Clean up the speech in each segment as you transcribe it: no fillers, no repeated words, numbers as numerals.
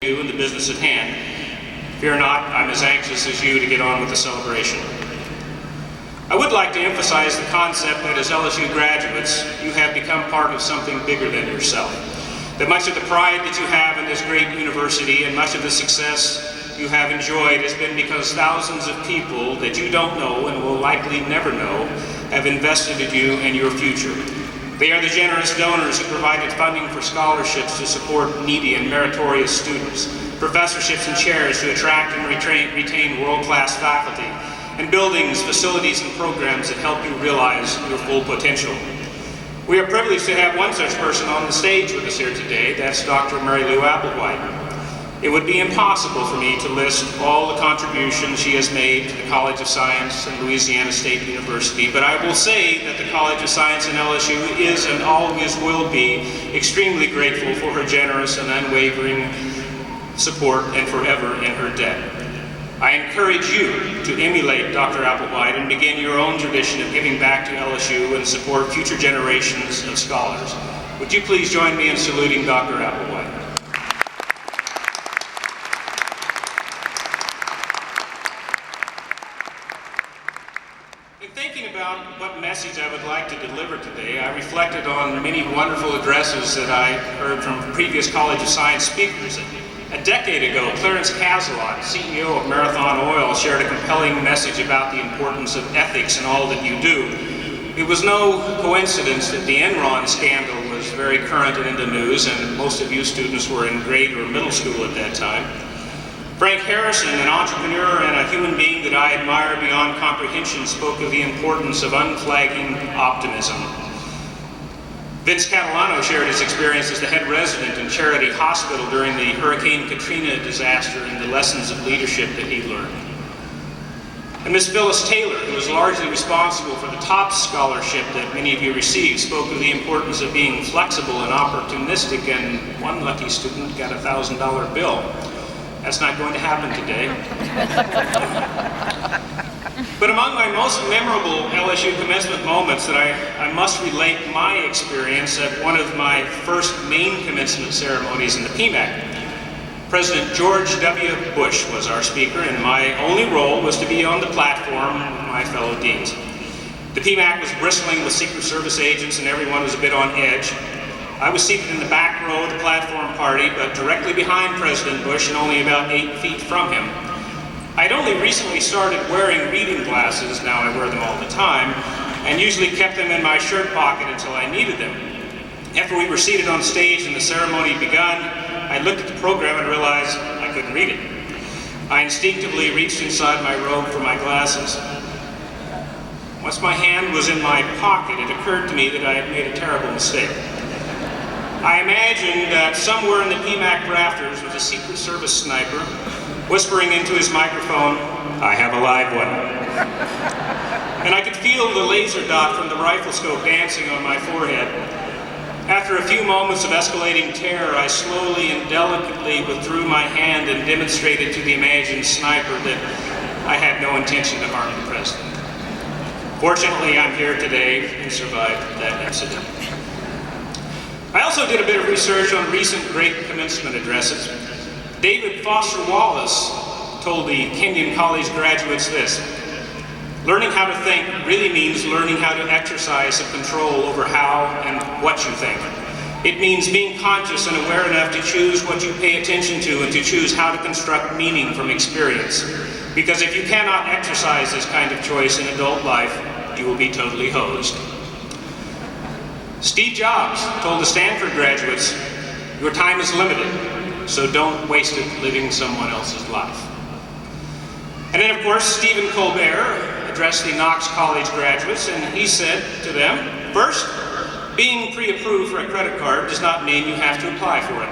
you and the business at hand. Fear not, I'm as anxious as you to get on with the celebration. I would like to emphasize the concept that as LSU graduates, you have become part of something bigger than yourself. That much of the pride that you have in this great university and much of the success you have enjoyed has been because thousands of people that you don't know and will likely never know have invested in you and your future. They are the generous donors who provided funding for scholarships to support needy and meritorious students, professorships and chairs to attract and retain world-class faculty, and buildings, facilities, and programs that help you realize your full potential. We are privileged to have one such person on the stage with us here today. That's Dr. Mary Lou Applewhite. It would be impossible for me to list all the contributions she has made to the College of Science and Louisiana State University, but I will say that the College of Science and LSU is and always will be extremely grateful for her generous and unwavering support and forever in her debt. I encourage you to emulate Dr. Applewhite and begin your own tradition of giving back to LSU and support future generations of scholars. Would you please join me in saluting Dr. Applewhite? In thinking about what message I would like to deliver today, I reflected on many wonderful addresses that I heard from previous College of Science speakers. A decade ago, Clarence Cazelot, CEO of Marathon Oil, shared a compelling message about the importance of ethics in all that you do. It was no coincidence that the Enron scandal was very current and in the news, and most of you students were in grade or middle school at that time. Frank Harrison, an entrepreneur and a human being that I admire beyond comprehension, spoke of the importance of unflagging optimism. Vince Catalano shared his experience as the head resident in Charity Hospital during the Hurricane Katrina disaster and the lessons of leadership that he learned. And Miss Phyllis Taylor, who was largely responsible for the top scholarship that many of you received, spoke of the importance of being flexible and opportunistic, and one lucky student got a $1,000 bill. That's not going to happen today. But among my most memorable LSU commencement moments that I must relate my experience at one of my first main commencement ceremonies in the PMAC. President George W. Bush was our speaker, and my only role was to be on the platform with my fellow deans. The PMAC was bristling with Secret Service agents and everyone was a bit on edge. I was seated in the back row of the platform party, but directly behind President Bush and only about 8 feet from him. I'd only recently started wearing reading glasses, now I wear them all the time, and usually kept them in my shirt pocket until I needed them. After we were seated on stage and the ceremony begun, I looked at the program and realized I couldn't read it. I instinctively reached inside my robe for my glasses. Once my hand was in my pocket, it occurred to me that I had made a terrible mistake. I imagined that somewhere in the PMAC rafters was a Secret Service sniper whispering into his microphone, "I have a live one." And I could feel the laser dot from the rifle scope dancing on my forehead. After a few moments of escalating terror, I slowly and delicately withdrew my hand and demonstrated to the imagined sniper that I had no intention to harm the president. Fortunately, I'm here today and survived that incident. I also did a bit of research on recent great commencement addresses. David Foster Wallace told the Kenyon College graduates this: "Learning how to think really means learning how to exercise some control over how and what you think. It means being conscious and aware enough to choose what you pay attention to and to choose how to construct meaning from experience. Because if you cannot exercise this kind of choice in adult life, you will be totally hosed." Steve Jobs told the Stanford graduates, "Your time is limited, so don't waste it living someone else's life." And then, of course, Stephen Colbert addressed the Knox College graduates, and he said to them, "First, being pre-approved for a credit card does not mean you have to apply for it.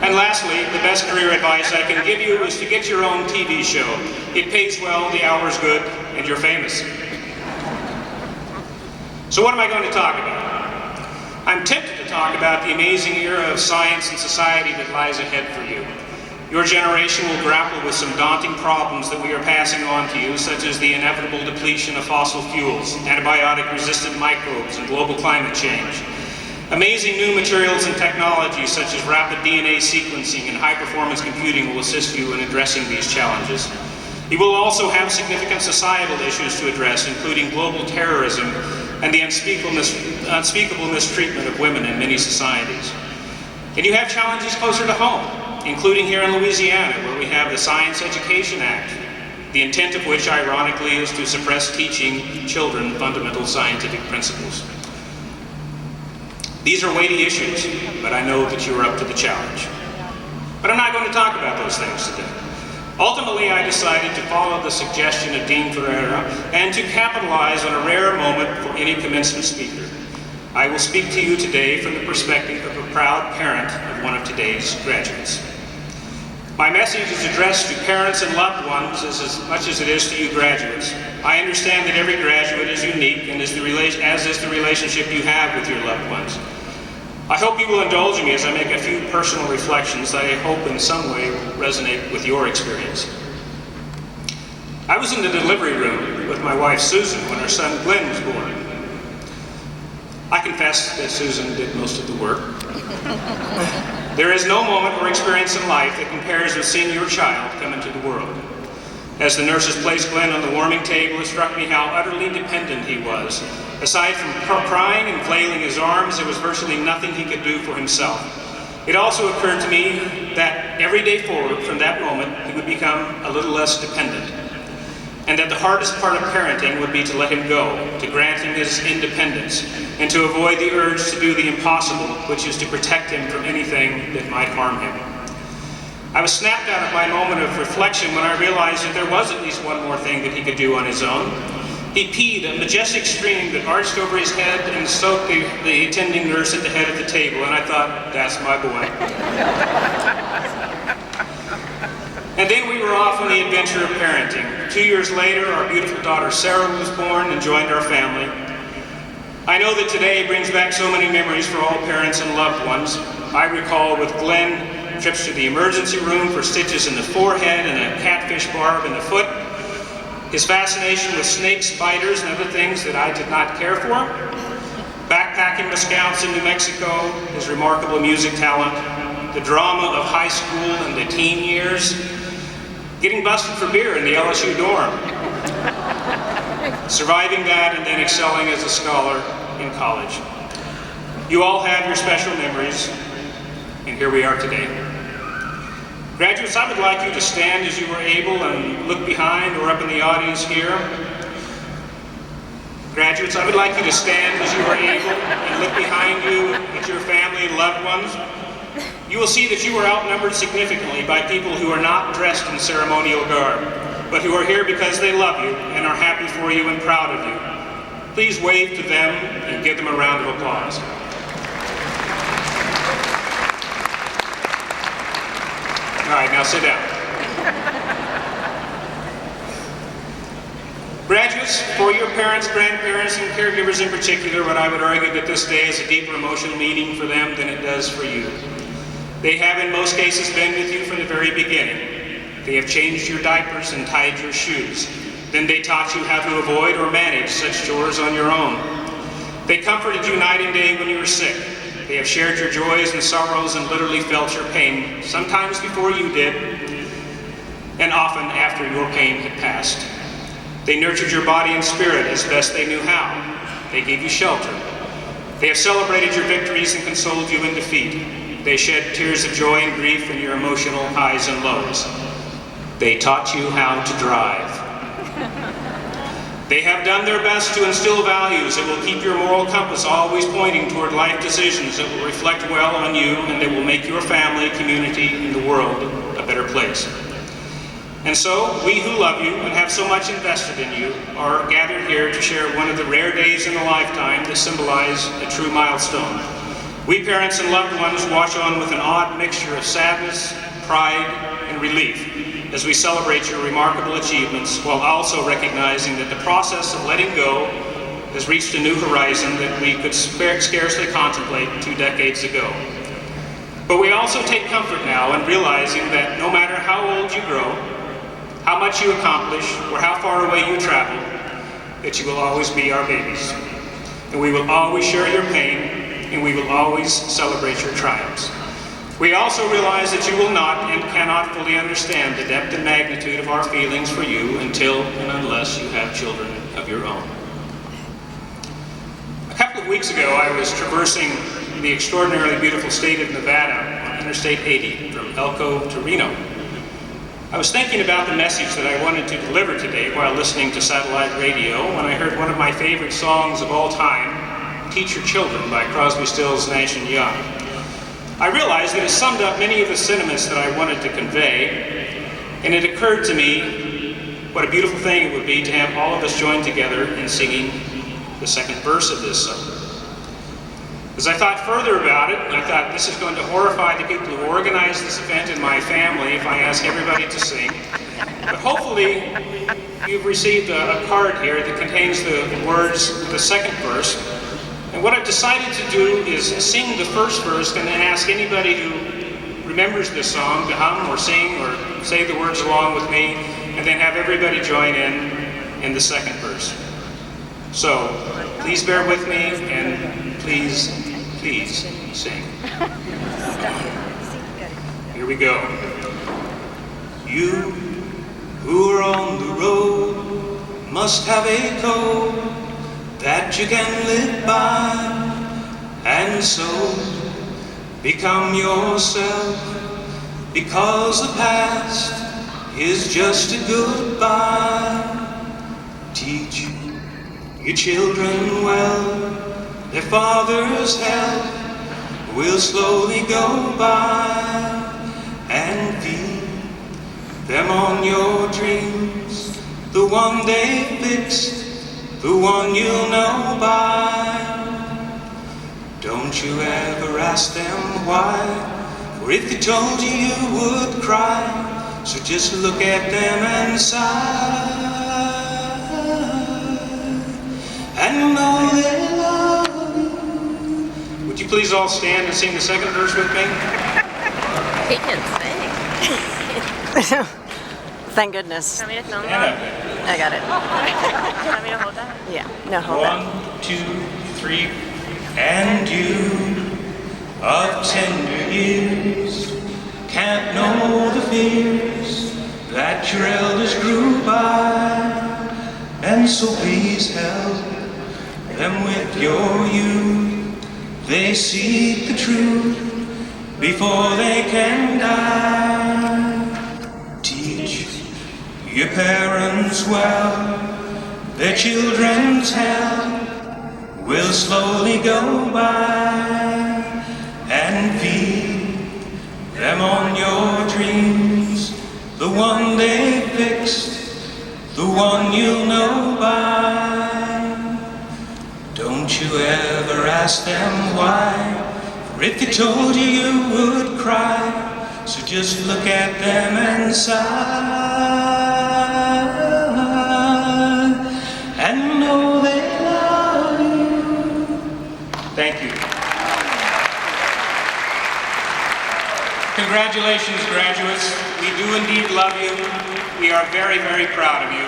And lastly, the best career advice I can give you is to get your own TV show. It pays well, the hour's good, and you're famous." So what am I going to talk about? I'm tempted to talk about the amazing era of science and society that lies ahead for you. Your generation will grapple with some daunting problems that we are passing on to you, such as the inevitable depletion of fossil fuels, antibiotic-resistant microbes, and global climate change. Amazing new materials and technologies such as rapid DNA sequencing and high-performance computing will assist you in addressing these challenges. You will also have significant societal issues to address, including global terrorism and the unspeakable mistreatment of women in many societies. And you have challenges closer to home, including here in Louisiana, where we have the Science Education Act, the intent of which, ironically, is to suppress teaching children fundamental scientific principles. These are weighty issues, but I know that you are up to the challenge. But I'm not going to talk about those things today. Ultimately, I decided to follow the suggestion of Dean Ferreira and to capitalize on a rare moment for any commencement speaker. I will speak to you today from the perspective of a proud parent of one of today's graduates. My message is addressed to parents and loved ones as much as it is to you graduates. I understand that every graduate is unique, and as is the relationship you have with your loved ones. I hope you will indulge me as I make a few personal reflections that I hope in some way resonate with your experience. I was in the delivery room with my wife Susan when our son Glenn was born. I confess that Susan did most of the work. There is no moment or experience in life that compares with seeing your child come into the world. As the nurses placed Glenn on the warming table, it struck me how utterly dependent he was. Aside from crying and flailing his arms, there was virtually nothing he could do for himself. It also occurred to me that every day forward from that moment, he would become a little less dependent. And that the hardest part of parenting would be to let him go, to grant him his independence, and to avoid the urge to do the impossible, which is to protect him from anything that might harm him. I was snapped out of my moment of reflection when I realized that there was at least one more thing that he could do on his own. He peed a majestic stream that arched over his head and soaked the attending nurse at the head of the table, and I thought, that's my boy. And then we were off on the adventure of parenting. 2 years later, our beautiful daughter Sarah was born and joined our family. I know that today brings back so many memories for all parents and loved ones. I recall with Glenn trips to the emergency room for stitches in the forehead and a catfish barb in the foot, his fascination with snakes, spiders, and other things that I did not care for, backpacking with scouts in New Mexico, his remarkable music talent, the drama of high school and the teen years, getting busted for beer in the LSU dorm, surviving that and then excelling as a scholar in college. You all have your special memories, and here we are today. Graduates, I would like you to stand as you are able and look behind or up in the audience here. Graduates, I would like you to stand as you are able and look behind you at your family and loved ones. You will see that you are outnumbered significantly by people who are not dressed in ceremonial garb, but who are here because they love you and are happy for you and proud of you. Please wave to them and give them a round of applause. All right, now sit down. Graduates, for your parents, grandparents, and caregivers in particular, what I would argue that this day is a deeper emotional meaning for them than it does for you. They have in most cases been with you from the very beginning. They have changed your diapers and tied your shoes. Then they taught you how to avoid or manage such chores on your own. They comforted you night and day when you were sick. They have shared your joys and sorrows and literally felt your pain, sometimes before you did, and often after your pain had passed. They nurtured your body and spirit as best they knew how. They gave you shelter. They have celebrated your victories and consoled you in defeat. They shed tears of joy and grief in your emotional highs and lows. They taught you how to drive. They have done their best to instill values that will keep your moral compass always pointing toward life decisions that will reflect well on you and that will make your family, community, and the world a better place. And so, we who love you and have so much invested in you are gathered here to share one of the rare days in a lifetime that symbolize a true milestone. We parents and loved ones watch on with an odd mixture of sadness, pride, and relief as we celebrate your remarkable achievements, while also recognizing that the process of letting go has reached a new horizon that we could scarcely contemplate 2 decades ago. But we also take comfort now in realizing that no matter how old you grow, how much you accomplish, or how far away you travel, that you will always be our babies. And we will always share your pain and we will always celebrate your triumphs. We also realize that you will not and cannot fully understand the depth and magnitude of our feelings for you until and unless you have children of your own. A couple of weeks ago, I was traversing the extraordinarily beautiful state of Nevada on Interstate 80 from Elko to Reno. I was thinking about the message that I wanted to deliver today while listening to satellite radio when I heard one of my favorite songs of all time, Teach Your Children by Crosby, Stills, Nash & Young. I realized that it summed up many of the sentiments that I wanted to convey, and it occurred to me what a beautiful thing it would be to have all of us join together in singing the second verse of this song. As I thought further about it, I thought this is going to horrify the people who organized this event in my family if I ask everybody to sing. But hopefully you've received a card here that contains the words of the second verse. And what I've decided to do is sing the first verse and then ask anybody who remembers this song to hum or sing or say the words along with me, and then have everybody join in the second verse. So please bear with me and please sing. Here we go. You who are on the road must have a code that you can live by, and so become yourself, because the past is just a goodbye. Teach your children well, their father's help will slowly go by, and feed them on your dreams, the one they fixed, the one you'll know by. Don't you ever ask them why, for if they told you you would cry, so just look at them and sigh, and know they love you. Would you please all stand and sing the second verse with me? He can sing. Thank goodness. Want me to film that? I got it. You want me to hold that? Yeah. No, hold that. 1, 2, 3, and you of tender years can't know the fears that your elders grew by, and so please help them with your youth. They seek the truth before they can die. Teach your parents well, their children's hell will slowly go by, and feed them on your dreams, the one they fixed, the one you'll know by. Don't you ever ask them why, for if they told you you would cry, so just look at them and sigh, and know they love you. Thank you. Congratulations, graduates. We do indeed love you. We are very, very proud of you.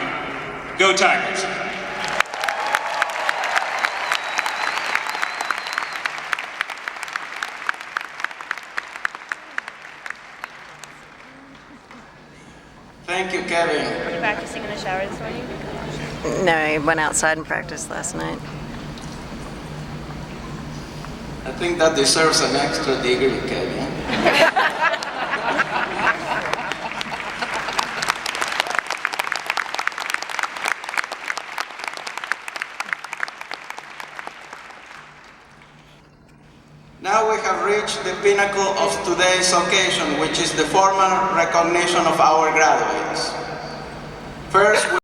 Go Tigers. Thank you, Kevin. Were you practicing in the shower this morning? No, I went outside and practiced last night. I think that deserves an extra degree, Kevin. Now we have reached the pinnacle of today's occasion, which is the formal recognition of our graduates. First,